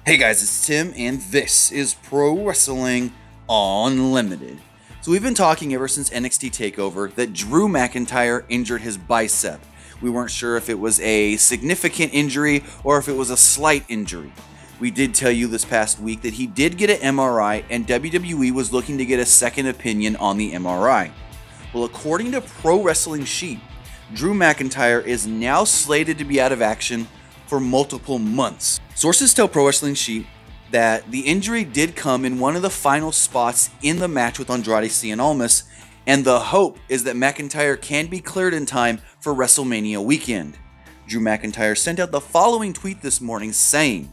Hey guys, it's Tim, and this is Pro Wrestling Unlimited. So we've been talking ever since NXT TakeOver that Drew McIntyre injured his bicep. We weren't sure if it was a significant injury or if it was a slight injury. We did tell you this past week that he did get an MRI, and WWE was looking to get a second opinion on the MRI. Well, according to Pro Wrestling Sheet, Drew McIntyre is now slated to be out of action for multiple months. Sources tell Pro Wrestling Sheet that the injury did come in one of the final spots in the match with Andrade Cien Almas, and the hope is that McIntyre can be cleared in time for WrestleMania weekend. Drew McIntyre sent out the following tweet this morning saying,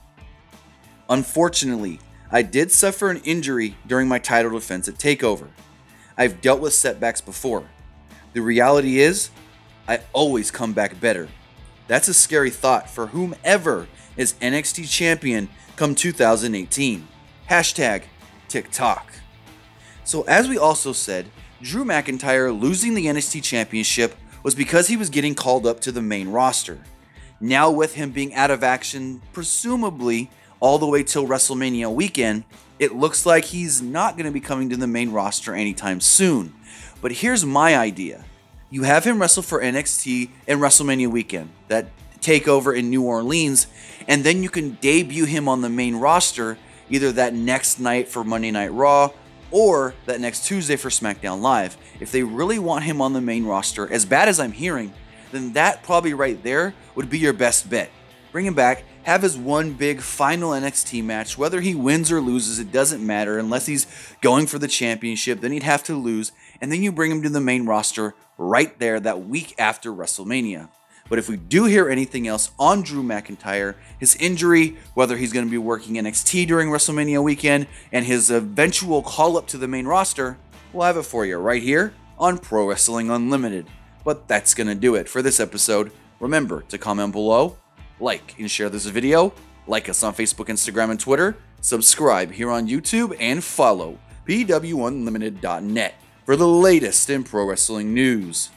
"Unfortunately, I did suffer an injury during my title defense at TakeOver. I've dealt with setbacks before. The reality is, I always come back better. That's a scary thought for whomever is NXT champion come 2018. Hashtag TikTok." So as we also said, Drew McIntyre losing the NXT championship was because he was getting called up to the main roster. Now with him being out of action, presumably all the way till WrestleMania weekend, it looks like he's not going to be coming to the main roster anytime soon. But here's my idea. You have him wrestle for NXT and WrestleMania weekend, that takeover in New Orleans, and then you can debut him on the main roster either that next night for Monday Night Raw or that next Tuesday for SmackDown Live. If they really want him on the main roster, as bad as I'm hearing, then that probably right there would be your best bet. Bring him back, have his one big final NXT match. Whether he wins or loses, it doesn't matter. Unless he's going for the championship, then he'd have to lose, and then you bring him to the main roster right there that week after WrestleMania. But if we do hear anything else on Drew McIntyre, his injury, whether he's going to be working NXT during WrestleMania weekend, and his eventual call up to the main roster, we'll have it for you right here on Pro Wrestling Unlimited. But that's going to do it for this episode. Remember to comment below, like and share this video, like us on Facebook, Instagram, and Twitter, subscribe here on YouTube, and follow PWUnlimited.net for the latest in pro wrestling news.